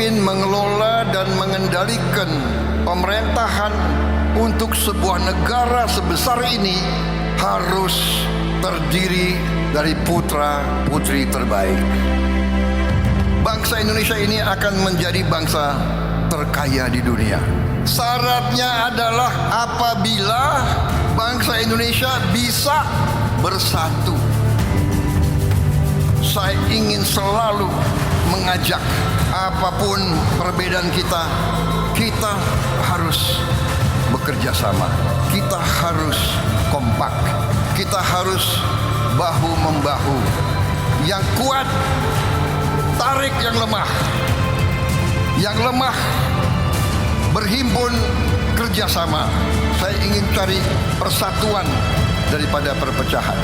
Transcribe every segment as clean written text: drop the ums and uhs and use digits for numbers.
memimpin, mengelola, dan mengendalikan pemerintahan untuk sebuah negara sebesar ini harus terdiri dari putra-putri terbaik. Bangsa Indonesia ini akan menjadi bangsa terkaya di dunia. Syaratnya adalah apabila bangsa Indonesia bisa bersatu. Saya ingin selalu mengajak, apapun perbedaan kita, kita harus bekerja sama, kita harus kompak, kita harus bahu-membahu. Yang kuat tarik yang lemah, yang lemah berhimpun kerjasama. Saya ingin cari persatuan daripada perpecahan.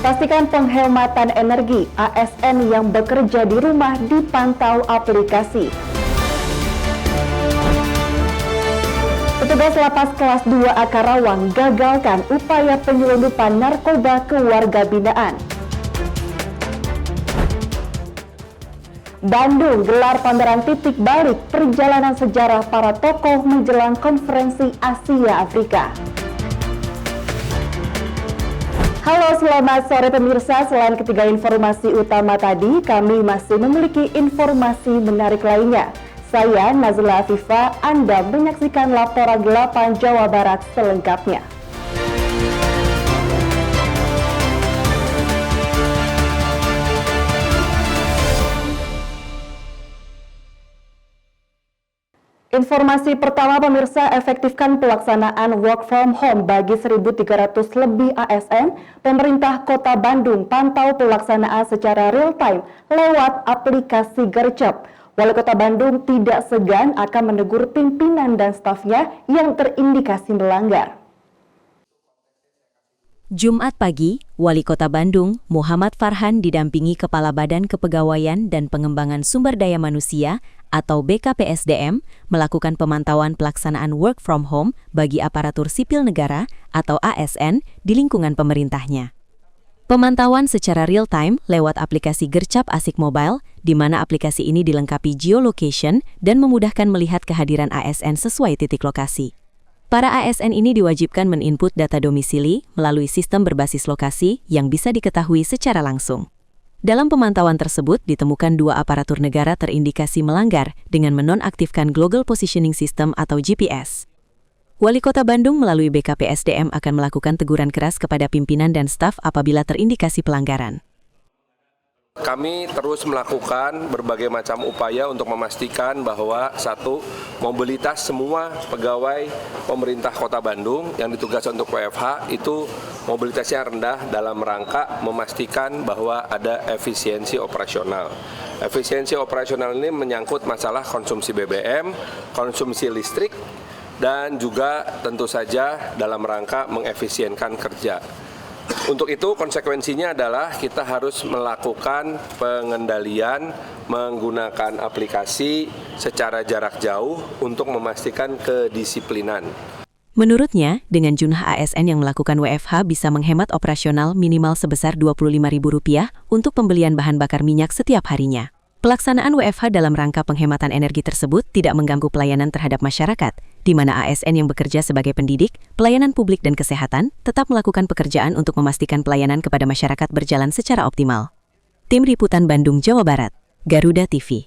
Pastikan penghematan energi. ASN yang bekerja di rumah dipantau aplikasi. Petugas lapas kelas 2A Karawang gagalkan upaya penyelundupan narkoba ke warga binaan. Bandung gelar pameran titik balik perjalanan sejarah para tokoh menjelang konferensi Asia Afrika. Halo, selamat sore pemirsa. Selain ketiga informasi utama tadi, kami masih memiliki informasi menarik lainnya. Saya Nazila Afifa, Anda menyaksikan laporan 8 Jawa Barat selengkapnya. Informasi pertama pemirsa, efektifkan pelaksanaan work from home bagi 1.300 lebih ASN. Pemerintah Kota Bandung pantau pelaksanaan secara real time lewat aplikasi Gercep. Wali Kota Bandung tidak segan akan menegur pimpinan dan stafnya yang terindikasi melanggar. Jumat pagi, Wali Kota Bandung, Muhammad Farhan didampingi Kepala Badan Kepegawaian dan Pengembangan Sumber Daya Manusia atau BKPSDM melakukan pemantauan pelaksanaan work from home bagi aparatur sipil negara atau ASN di lingkungan pemerintahnya. Pemantauan secara real-time lewat aplikasi Gercep Asik Mobile, di mana aplikasi ini dilengkapi geolocation dan memudahkan melihat kehadiran ASN sesuai titik lokasi. Para ASN ini diwajibkan meninput data domisili melalui sistem berbasis lokasi yang bisa diketahui secara langsung. Dalam pemantauan tersebut ditemukan 2 aparatur negara terindikasi melanggar dengan menonaktifkan Global Positioning System atau GPS. Wali Kota Bandung melalui BKPSDM akan melakukan teguran keras kepada pimpinan dan staf apabila terindikasi pelanggaran. Kami terus melakukan berbagai macam upaya untuk memastikan bahwa satu, mobilitas semua pegawai pemerintah Kota Bandung yang ditugaskan untuk WFH itu mobilitasnya rendah dalam rangka memastikan bahwa ada efisiensi operasional. Efisiensi operasional ini menyangkut masalah konsumsi BBM, konsumsi listrik, dan juga tentu saja dalam rangka mengefisienkan kerja. Untuk itu konsekuensinya adalah kita harus melakukan pengendalian menggunakan aplikasi secara jarak jauh untuk memastikan kedisiplinan. Menurutnya, dengan jumlah ASN yang melakukan WFH bisa menghemat operasional minimal sebesar Rp25.000 untuk pembelian bahan bakar minyak setiap harinya. Pelaksanaan WFH dalam rangka penghematan energi tersebut tidak mengganggu pelayanan terhadap masyarakat, di mana ASN yang bekerja sebagai pendidik, pelayanan publik dan kesehatan tetap melakukan pekerjaan untuk memastikan pelayanan kepada masyarakat berjalan secara optimal. Tim Liputan Bandung, Jawa Barat, Garuda TV.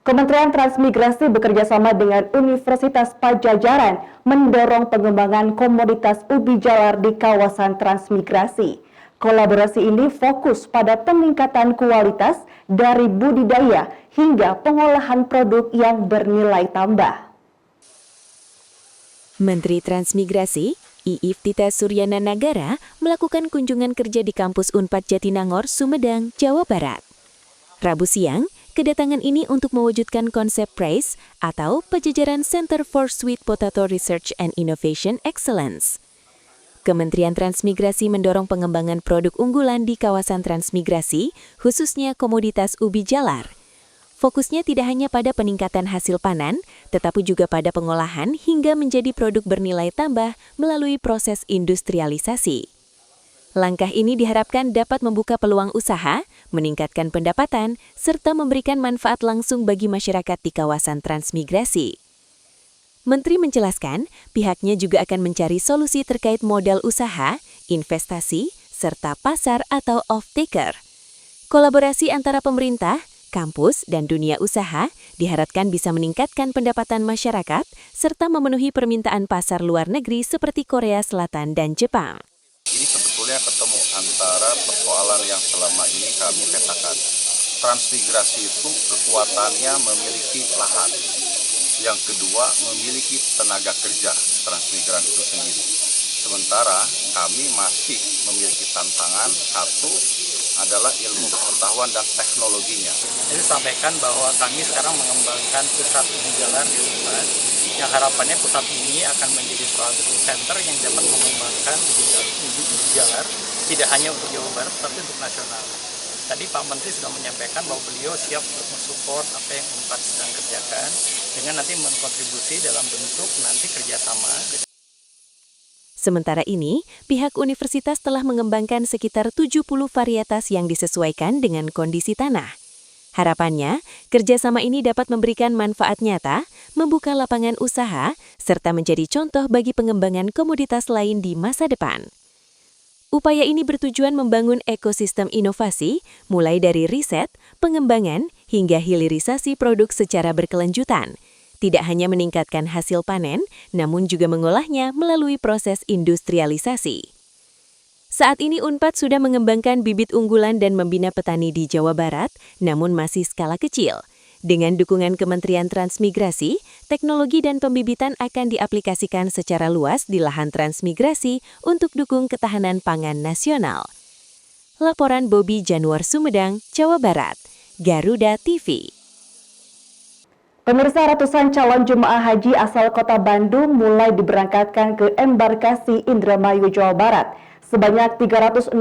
Kementerian Transmigrasi bekerjasama dengan Universitas Padjadjaran mendorong pengembangan komoditas ubi jalar di kawasan transmigrasi. Kolaborasi ini fokus pada peningkatan kualitas dari budidaya hingga pengolahan produk yang bernilai tambah. Menteri Transmigrasi, Iif Tita Suryana Nagara, melakukan kunjungan kerja di kampus Unpad Jatinangor, Sumedang, Jawa Barat. Rabu siang, kedatangan ini untuk mewujudkan konsep PRAISE atau Padjadjaran Center for Sweet Potato Research and Innovation Excellence. Kementerian Transmigrasi mendorong pengembangan produk unggulan di kawasan transmigrasi, khususnya komoditas ubi jalar. Fokusnya tidak hanya pada peningkatan hasil panen, tetapi juga pada pengolahan hingga menjadi produk bernilai tambah melalui proses industrialisasi. Langkah ini diharapkan dapat membuka peluang usaha, meningkatkan pendapatan, serta memberikan manfaat langsung bagi masyarakat di kawasan transmigrasi. Menteri menjelaskan, pihaknya juga akan mencari solusi terkait modal usaha, investasi, serta pasar atau off-taker. Kolaborasi antara pemerintah, kampus, dan dunia usaha diharapkan bisa meningkatkan pendapatan masyarakat serta memenuhi permintaan pasar luar negeri seperti Korea Selatan dan Jepang. Ini sebetulnya ketemu antara persoalan yang selama ini kami petakan. Transmigrasi itu kekuatannya memiliki lahan. Yang kedua, memiliki tenaga kerja transmigran itu sendiri. Sementara kami masih memiliki tantangan, satu adalah ilmu pengetahuan dan teknologinya. Jadi sampaikan bahwa kami sekarang mengembangkan pusat ubi jalar di Unpad, yang harapannya pusat ini akan menjadi salah satu center yang dapat mengembangkan ubi jalar tidak hanya untuk Jawa Barat, tapi untuk nasional. Tadi Pak Menteri sudah menyampaikan bahwa beliau siap untuk mensupport apa yang Unpad sedang kerjakan, dengan nanti mengkontribusi dalam bentuk nanti kerjasama. Sementara ini, pihak universitas telah mengembangkan sekitar 70 varietas yang disesuaikan dengan kondisi tanah. Harapannya, kerjasama ini dapat memberikan manfaat nyata, membuka lapangan usaha, serta menjadi contoh bagi pengembangan komoditas lain di masa depan. Upaya ini bertujuan membangun ekosistem inovasi, mulai dari riset, pengembangan, hingga hilirisasi produk secara berkelanjutan. Tidak hanya meningkatkan hasil panen, namun juga mengolahnya melalui proses industrialisasi. Saat ini Unpad sudah mengembangkan bibit unggulan dan membina petani di Jawa Barat, namun masih skala kecil. Dengan dukungan Kementerian Transmigrasi, teknologi dan pembibitan akan diaplikasikan secara luas di lahan transmigrasi untuk dukung ketahanan pangan nasional. Laporan Bobi Januar Sumedang, Jawa Barat, Garuda TV. Pemirsa, ratusan calon jemaah haji asal kota Bandung mulai diberangkatkan ke embarkasi Indramayu, Jawa Barat. Sebanyak 360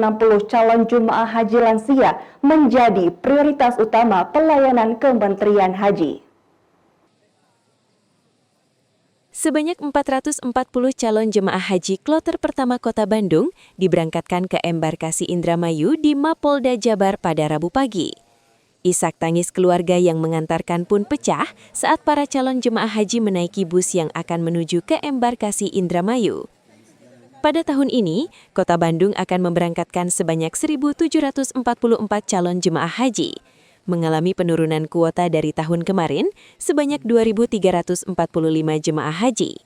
calon jemaah haji lansia menjadi prioritas utama pelayanan Kementerian Haji. Sebanyak 440 calon jemaah haji kloter pertama kota Bandung diberangkatkan ke embarkasi Indramayu di Mapolda Jabar pada Rabu pagi. Isak tangis keluarga yang mengantarkan pun pecah saat para calon jemaah haji menaiki bus yang akan menuju ke embarkasi Indramayu. Pada tahun ini, Kota Bandung akan memberangkatkan sebanyak 1.744 calon jemaah haji, mengalami penurunan kuota dari tahun kemarin sebanyak 2.345 jemaah haji.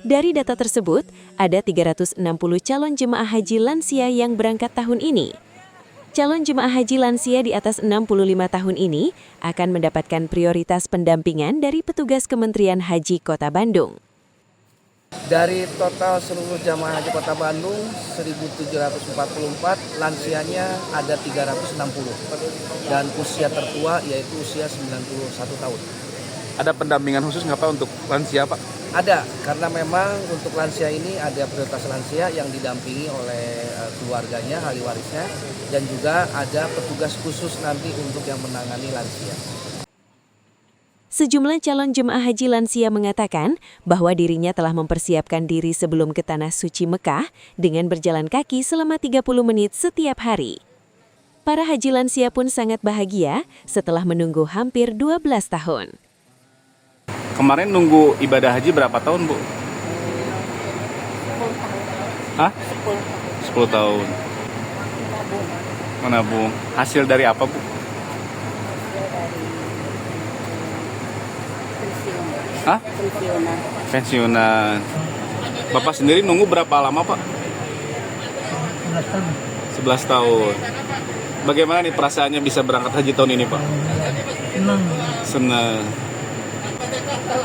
Dari data tersebut, ada 360 calon jemaah haji lansia yang berangkat tahun ini. Calon jemaah haji lansia di atas 65 tahun ini akan mendapatkan prioritas pendampingan dari petugas Kementerian Haji Kota Bandung. Dari total seluruh jamaah haji Kota Bandung, 1.744, lansianya ada 360. Dan usia tertua yaitu usia 91 tahun. Ada pendampingan khusus nggak Pak untuk lansia Pak? Ada, karena memang untuk lansia ini ada prioritas lansia yang didampingi oleh keluarganya, ahli warisnya, dan juga ada petugas khusus nanti untuk yang menangani lansia. Sejumlah calon jemaah haji lansia mengatakan bahwa dirinya telah mempersiapkan diri sebelum ke Tanah Suci Mekah dengan berjalan kaki selama 30 menit setiap hari. Para haji lansia pun sangat bahagia setelah menunggu hampir 12 tahun. Kemarin nunggu ibadah haji berapa tahun, Bu? 10 tahun. Hah? 10 tahun. Menabung. Hasil dari apa, Bu? Hah? Pensiunan. Bapak sendiri nunggu berapa lama, Pak? 11 tahun. Bagaimana nih perasaannya bisa berangkat haji tahun ini, Pak? Senang.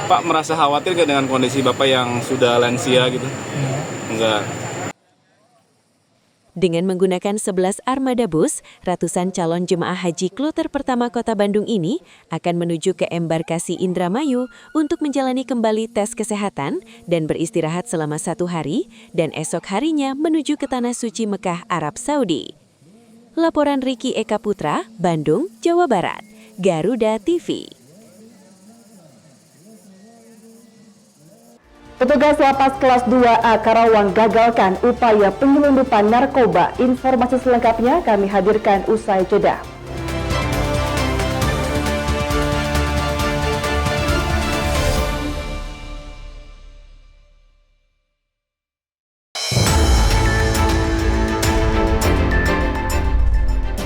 Pak merasa khawatir nggak dengan kondisi Bapak yang sudah lansia gitu? Enggak. Dengan menggunakan 11 armada bus, ratusan calon jemaah haji kloter pertama Kota Bandung ini akan menuju ke embarkasi Indramayu untuk menjalani kembali tes kesehatan dan beristirahat selama 1 hari, dan esok harinya menuju ke Tanah Suci Mekah, Arab Saudi. Laporan Riki Eka Putra, Bandung, Jawa Barat, Garuda TV. Petugas lapas kelas 2A Karawang gagalkan upaya penyelundupan narkoba. Informasi selengkapnya kami hadirkan usai jeda.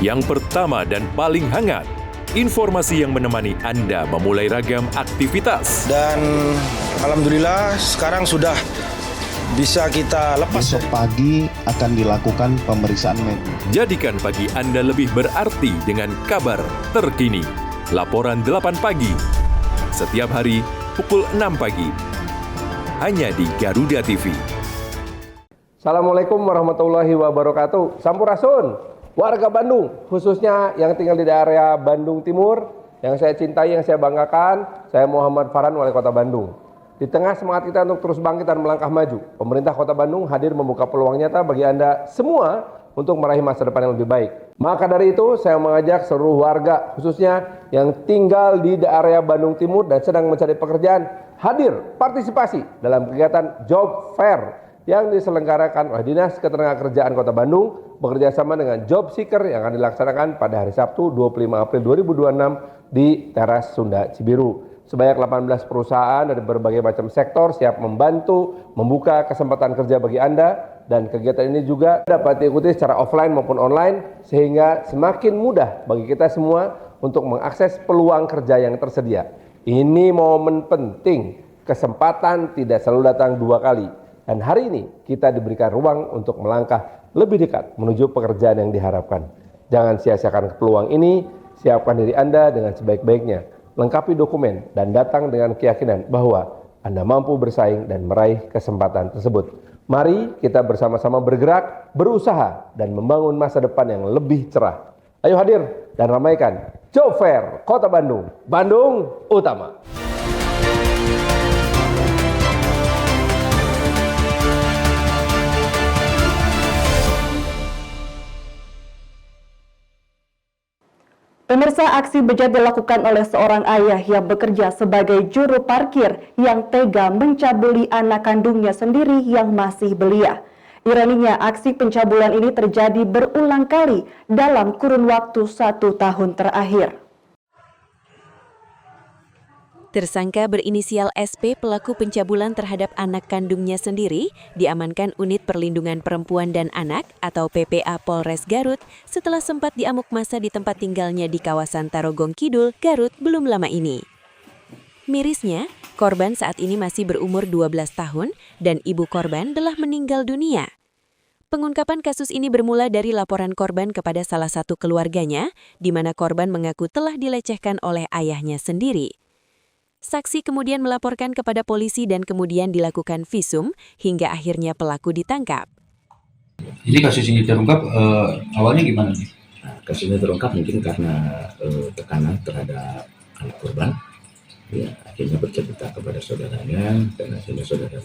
Yang pertama dan paling hangat, informasi yang menemani Anda memulai ragam aktivitas. Dan alhamdulillah sekarang sudah bisa kita lepas. Besok pagi akan dilakukan pemeriksaan medis. Jadikan pagi Anda lebih berarti dengan kabar terkini. Laporan 8 pagi. Setiap hari pukul 6 pagi. Hanya di Garuda TV. Assalamualaikum warahmatullahi wabarakatuh. Sampurasun. Warga Bandung, khususnya yang tinggal di daerah Bandung Timur, yang saya cintai, yang saya banggakan, saya Muhammad Farhan, Wali Kota Bandung. Di tengah semangat kita untuk terus bangkit dan melangkah maju, pemerintah Kota Bandung hadir membuka peluang nyata bagi Anda semua untuk meraih masa depan yang lebih baik. Maka dari itu, saya mengajak seluruh warga, khususnya yang tinggal di daerah Bandung Timur dan sedang mencari pekerjaan, hadir partisipasi dalam kegiatan Job Fair yang diselenggarakan oleh Dinas Ketenagakerjaan Kota Bandung bekerja sama dengan Job Seeker yang akan dilaksanakan pada hari Sabtu 25 April 2026 di Teras Sunda Cibiru. Sebanyak 18 perusahaan dari berbagai macam sektor siap membantu membuka kesempatan kerja bagi Anda, dan kegiatan ini juga dapat diikuti secara offline maupun online sehingga semakin mudah bagi kita semua untuk mengakses peluang kerja yang tersedia. Ini momen penting, kesempatan tidak selalu datang 2 kali. Dan hari ini kita diberikan ruang untuk melangkah lebih dekat menuju pekerjaan yang diharapkan. Jangan sia-siakan peluang ini, siapkan diri Anda dengan sebaik-baiknya. Lengkapi dokumen dan datang dengan keyakinan bahwa Anda mampu bersaing dan meraih kesempatan tersebut. Mari kita bersama-sama bergerak, berusaha, dan membangun masa depan yang lebih cerah. Ayo hadir dan ramaikan Job Fair Kota Bandung. Bandung Utama. Pemirsa, aksi bejat dilakukan oleh seorang ayah yang bekerja sebagai juru parkir yang tega mencabuli anak kandungnya sendiri yang masih belia. Ironinya, aksi pencabulan ini terjadi berulang kali dalam kurun waktu 1 tahun terakhir. Tersangka berinisial SP pelaku pencabulan terhadap anak kandungnya sendiri diamankan Unit Perlindungan Perempuan dan Anak atau PPA Polres Garut setelah sempat diamuk massa di tempat tinggalnya di kawasan Tarogong Kidul, Garut belum lama ini. Mirisnya, korban saat ini masih berumur 12 tahun dan ibu korban telah meninggal dunia. Pengungkapan kasus ini bermula dari laporan korban kepada salah satu keluarganya, di mana korban mengaku telah dilecehkan oleh ayahnya sendiri. Saksi kemudian melaporkan kepada polisi dan kemudian dilakukan visum hingga akhirnya pelaku ditangkap. Jadi kasus ini terungkap awalnya gimana nih? Kasus ini terungkap mungkin karena tekanan terhadap anak korban. Ya, akhirnya bercerita kepada saudaranya dan akhirnya saudaranya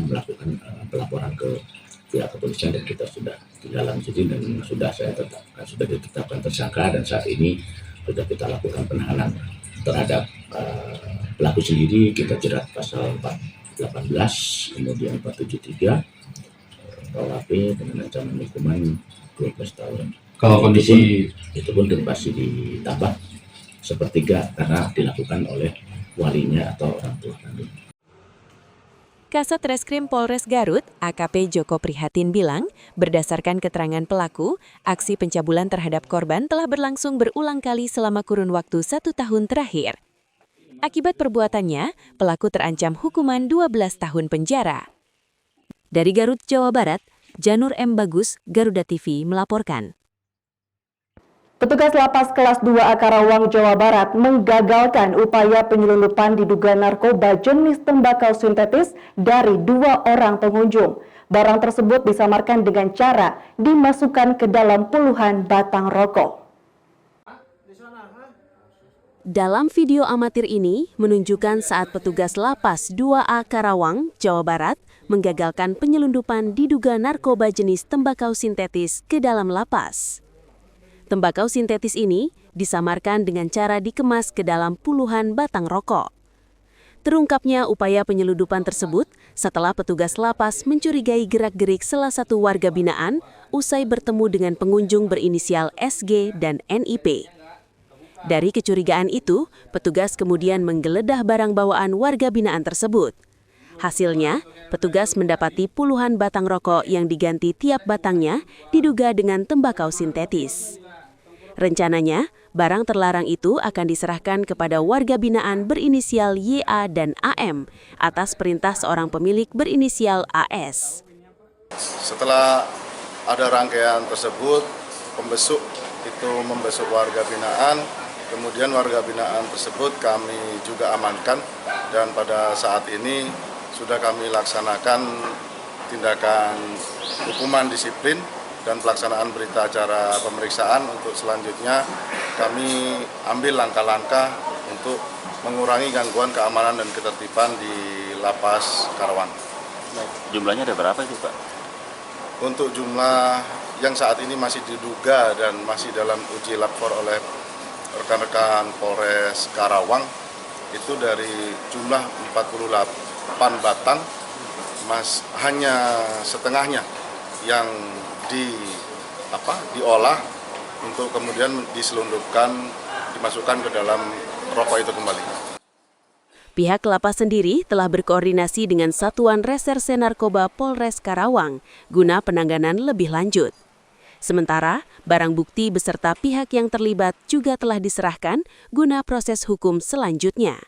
melakukan pelaporan ke pihak kepolisian dan kita sudah dalam jadi dan sudah ditetapkan tersangka dan saat ini sudah kita lakukan penahanan terhadap pelaku sendiri. Kita jerat pasal 418 kemudian 473 KUHP dengan ancaman hukuman 12 tahun. Kalau kondisi itu pun masih ditambah sepertiga karena dilakukan oleh walinya atau orang tua kandung. Kasat Reskrim Polres Garut, AKP Joko Prihatin bilang, berdasarkan keterangan pelaku, aksi pencabulan terhadap korban telah berlangsung berulang kali selama kurun waktu 1 tahun terakhir. Akibat perbuatannya, pelaku terancam hukuman 12 tahun penjara. Dari Garut, Jawa Barat, Janur M. Bagus, Garuda TV melaporkan. Petugas Lapas Kelas 2A Karawang, Jawa Barat menggagalkan upaya penyelundupan diduga narkoba jenis tembakau sintetis dari 2 orang pengunjung. Barang tersebut disamarkan dengan cara dimasukkan ke dalam puluhan batang rokok. Dalam video amatir ini menunjukkan saat petugas Lapas 2A Karawang, Jawa Barat menggagalkan penyelundupan diduga narkoba jenis tembakau sintetis ke dalam lapas. Tembakau sintetis ini disamarkan dengan cara dikemas ke dalam puluhan batang rokok. Terungkapnya upaya penyelundupan tersebut setelah petugas lapas mencurigai gerak-gerik salah satu warga binaan usai bertemu dengan pengunjung berinisial SG dan NIP. Dari kecurigaan itu, petugas kemudian menggeledah barang bawaan warga binaan tersebut. Hasilnya, petugas mendapati puluhan batang rokok yang diganti tiap batangnya diduga dengan tembakau sintetis. Rencananya, barang terlarang itu akan diserahkan kepada warga binaan berinisial YA dan AM atas perintah seorang pemilik berinisial AS. Setelah ada rangkaian tersebut, pembesuk itu membesuk warga binaan, kemudian warga binaan tersebut kami juga amankan dan pada saat ini sudah kami laksanakan tindakan hukuman disiplin dan pelaksanaan berita acara pemeriksaan. Untuk selanjutnya kami ambil langkah-langkah untuk mengurangi gangguan keamanan dan ketertiban di Lapas Karawang. Jumlahnya ada berapa itu, Pak? Untuk jumlah yang saat ini masih diduga dan masih dalam uji lapor oleh rekan-rekan Polres Karawang itu dari jumlah 48 batang, hanya setengahnya yang diolah untuk kemudian diselundupkan, dimasukkan ke dalam rokok itu kembali. Pihak lapas sendiri telah berkoordinasi dengan Satuan Reserse Narkoba Polres Karawang guna penanganan lebih lanjut. Sementara, barang bukti beserta pihak yang terlibat juga telah diserahkan guna proses hukum selanjutnya.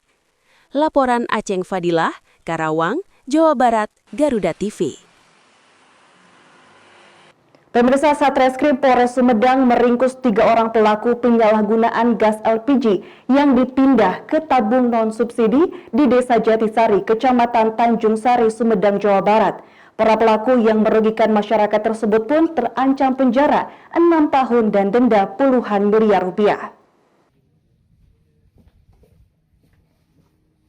Laporan Aceng Fadilah, Karawang, Jawa Barat, Garuda TV. Pemirsa, Satreskrim Polres Sumedang meringkus 3 orang pelaku penyalahgunaan gas LPG yang dipindah ke tabung non-subsidi di Desa Jatisari, Kecamatan Tanjung Sari, Sumedang, Jawa Barat. Para pelaku yang merugikan masyarakat tersebut pun terancam penjara 6 tahun dan denda puluhan miliar rupiah.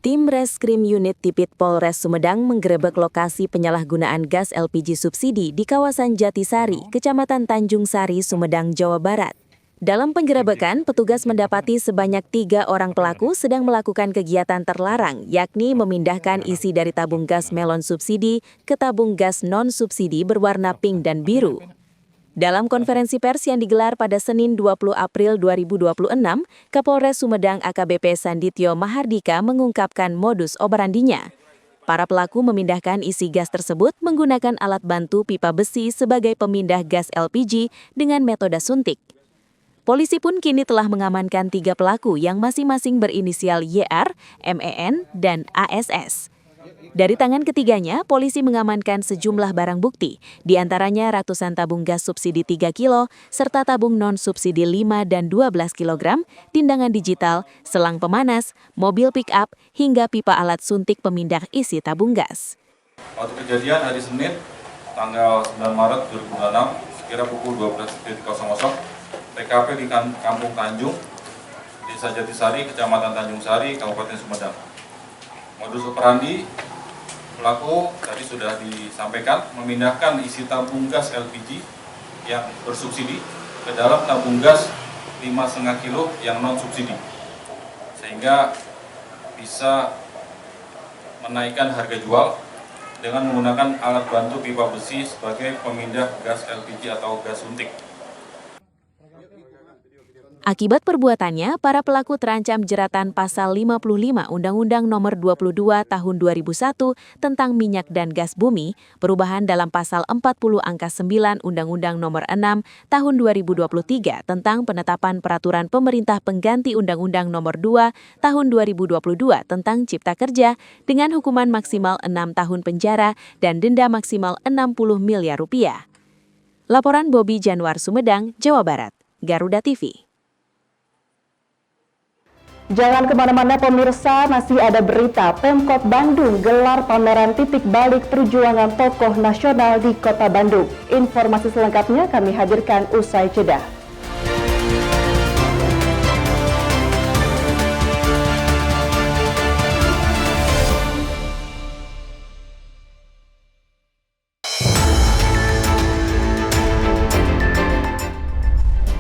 Tim Reskrim Unit Tipit Polres Sumedang menggerebek lokasi penyalahgunaan gas LPG subsidi di kawasan Jatisari, Kecamatan Tanjung Sari, Sumedang, Jawa Barat. Dalam penggerebekan, petugas mendapati sebanyak 3 orang pelaku sedang melakukan kegiatan terlarang, yakni memindahkan isi dari tabung gas melon subsidi ke tabung gas non-subsidi berwarna pink dan biru. Dalam konferensi pers yang digelar pada Senin 20 April 2026, Kapolres Sumedang AKBP Sandityo Mahardika mengungkapkan modus operandinya. Para pelaku memindahkan isi gas tersebut menggunakan alat bantu pipa besi sebagai pemindah gas LPG dengan metode suntik. Polisi pun kini telah mengamankan 3 pelaku yang masing-masing berinisial YR, MEN, dan ASS. Dari tangan ketiganya, polisi mengamankan sejumlah barang bukti, di antaranya ratusan tabung gas subsidi 3 kilo, serta tabung non-subsidi 5 dan 12 kg, tindangan digital, selang pemanas, mobil pick-up, hingga pipa alat suntik pemindah isi tabung gas. Waktu kejadian hari Senin, tanggal 9 Maret 2026, sekira pukul 12.00, TKP di Kampung Tanjung, Desa Jatisari, Kecamatan Tanjung Sari, Kabupaten Sumedang. Modus operandi pelaku tadi sudah disampaikan, memindahkan isi tabung gas LPG yang bersubsidi ke dalam tabung gas 5,5 kilo yang non-subsidi, sehingga bisa menaikkan harga jual dengan menggunakan alat bantu pipa besi sebagai pemindah gas LPG atau gas suntik. Akibat perbuatannya, para pelaku terancam jeratan pasal 55 Undang-Undang Nomor 22 Tahun 2001 tentang minyak dan gas bumi, perubahan dalam pasal 40 angka 9 Undang-Undang Nomor 6 Tahun 2023 tentang penetapan peraturan pemerintah pengganti Undang-Undang Nomor 2 Tahun 2022 tentang Cipta Kerja dengan hukuman maksimal 6 tahun penjara dan denda maksimal 60 miliar rupiah. Laporan Bobi Januar, Sumedang, Jawa Barat, Garuda TV. Jangan kemana-mana pemirsa, masih ada berita Pemkot Bandung gelar pameran titik balik perjuangan tokoh nasional di Kota Bandung. Informasi selengkapnya kami hadirkan usai jeda.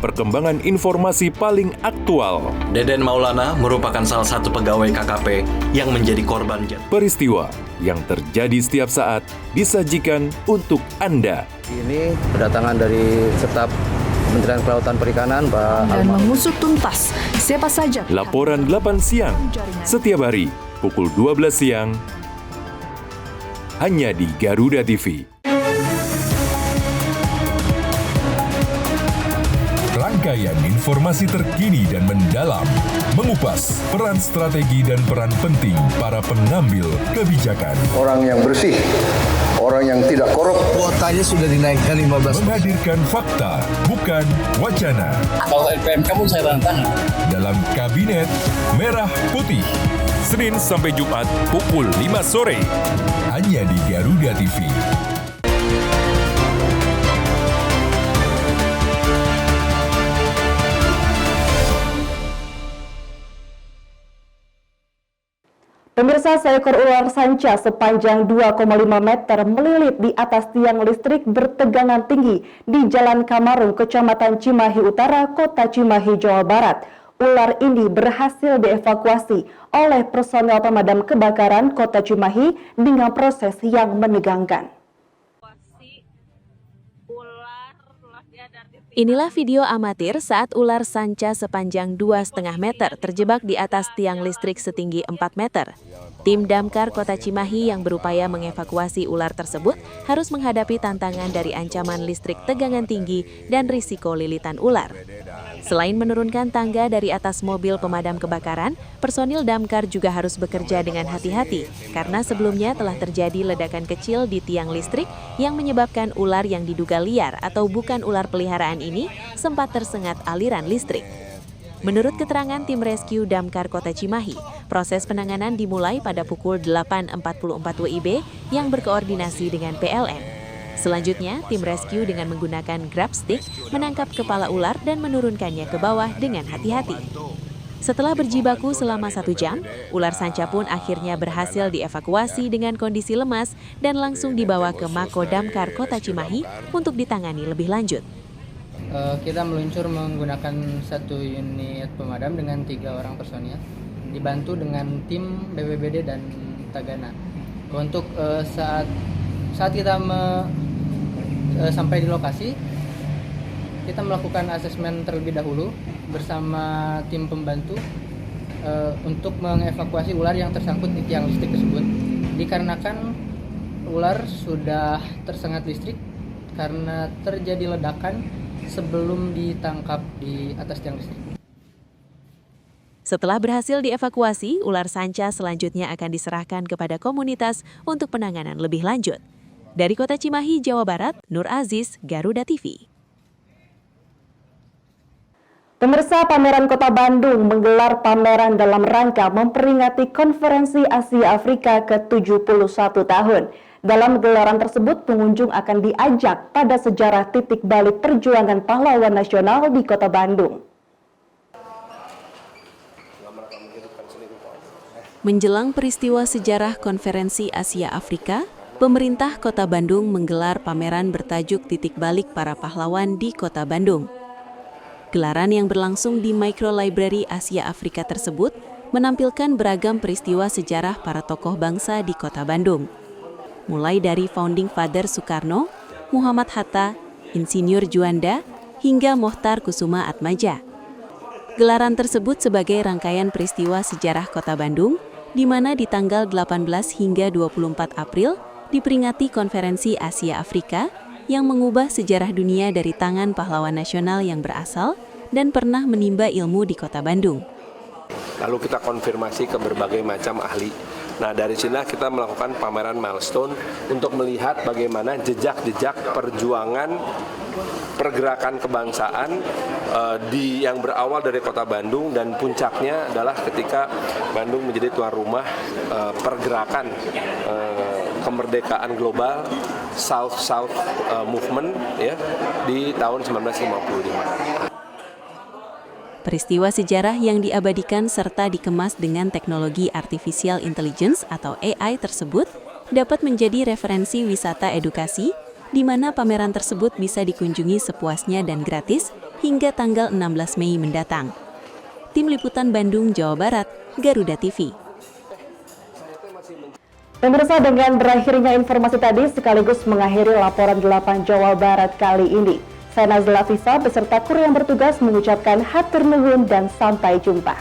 Perkembangan informasi paling aktual. Deden Maulana merupakan salah satu pegawai KKP yang menjadi korban peristiwa yang terjadi setiap saat disajikan untuk Anda. Ini kedatangan dari staf Kementerian Kelautan Perikanan, Pak dan mengusut tuntas siapa saja. Laporan 8 siang setiap hari pukul 12 siang hanya di Garuda TV. Rangkaian informasi terkini dan mendalam, mengupas peran strategi dan peran penting para pengambil kebijakan. Orang yang bersih, orang yang tidak korup. Kuotanya sudah dinaikkan 15%. Menghadirkan fakta, bukan wacana. Kalau LPMK pun saya tantang. Dalam Kabinet Merah Putih, Senin sampai Jumat pukul 5 sore, hanya di Garuda TV. Pemirsa, seekor ular sanca sepanjang 2,5 meter melilit di atas tiang listrik bertegangan tinggi di Jalan Kamarung, Kecamatan Cimahi Utara, Kota Cimahi, Jawa Barat. Ular ini berhasil dievakuasi oleh personel pemadam kebakaran Kota Cimahi dengan proses yang menegangkan. Inilah video amatir saat ular sanca sepanjang 2,5 meter terjebak di atas tiang listrik setinggi 4 meter. Tim Damkar Kota Cimahi yang berupaya mengevakuasi ular tersebut harus menghadapi tantangan dari ancaman listrik tegangan tinggi dan risiko lilitan ular. Selain menurunkan tangga dari atas mobil pemadam kebakaran, personil damkar juga harus bekerja dengan hati-hati karena sebelumnya telah terjadi ledakan kecil di tiang listrik yang menyebabkan ular yang diduga liar atau bukan ular peliharaan ini sempat tersengat aliran listrik. Menurut keterangan tim rescue Damkar Kota Cimahi, proses penanganan dimulai pada pukul 8.44 WIB yang berkoordinasi dengan PLN. Selanjutnya, tim rescue dengan menggunakan grab stick menangkap kepala ular dan menurunkannya ke bawah dengan hati-hati. Setelah berjibaku selama 1 jam, ular sanca pun akhirnya berhasil dievakuasi dengan kondisi lemas dan langsung dibawa ke Mako Damkar Kota Cimahi untuk ditangani lebih lanjut. Kita meluncur menggunakan 1 unit pemadam dengan 3 orang personil, dibantu dengan tim BPBD dan Tagana. Untuk saat kita sampai di lokasi, kita melakukan asesmen terlebih dahulu bersama tim pembantu untuk mengevakuasi ular yang tersangkut di tiang listrik tersebut. Dikarenakan ular sudah tersengat listrik karena terjadi ledakan sebelum ditangkap di atas tiang listrik. Setelah berhasil dievakuasi, ular sanca selanjutnya akan diserahkan kepada komunitas untuk penanganan lebih lanjut. Dari Kota Cimahi, Jawa Barat, Nur Aziz, Garuda TV. Pemirsa, Pameran Kota Bandung menggelar pameran dalam rangka memperingati Konferensi Asia Afrika ke-71 tahun. Dalam gelaran tersebut, pengunjung akan diajak pada sejarah titik balik perjuangan pahlawan nasional di Kota Bandung. Menjelang peristiwa sejarah Konferensi Asia Afrika, pemerintah Kota Bandung menggelar pameran bertajuk Titik Balik Para Pahlawan di Kota Bandung. Gelaran yang berlangsung di Micro Library Asia Afrika tersebut menampilkan beragam peristiwa sejarah para tokoh bangsa di Kota Bandung. Mulai dari Founding Father Soekarno, Muhammad Hatta, Insinyur Juanda, hingga Mohtar Kusuma Atmaja. Gelaran tersebut sebagai rangkaian peristiwa sejarah Kota Bandung, di mana di tanggal 18 hingga 24 April diperingati Konferensi Asia Afrika yang mengubah sejarah dunia dari tangan pahlawan nasional yang berasal dan pernah menimba ilmu di Kota Bandung. Lalu kita konfirmasi ke berbagai macam ahli Nah, dari sini kita melakukan pameran milestone untuk melihat bagaimana jejak-jejak perjuangan pergerakan kebangsaan yang berawal dari kota Bandung, dan puncaknya adalah ketika Bandung menjadi tuan rumah pergerakan kemerdekaan global South-South Movement ya di tahun 1955. Peristiwa sejarah yang diabadikan serta dikemas dengan teknologi artificial intelligence atau AI tersebut dapat menjadi referensi wisata edukasi, di mana pameran tersebut bisa dikunjungi sepuasnya dan gratis hingga tanggal 16 Mei mendatang. Tim Liputan Bandung, Jawa Barat, Garuda TV. Pemirsa, dengan berakhirnya informasi tadi sekaligus mengakhiri laporan 8 Jawa Barat kali ini. Saya Nazila Fisa beserta kru yang bertugas mengucapkan hatur nuhun dan sampai jumpa.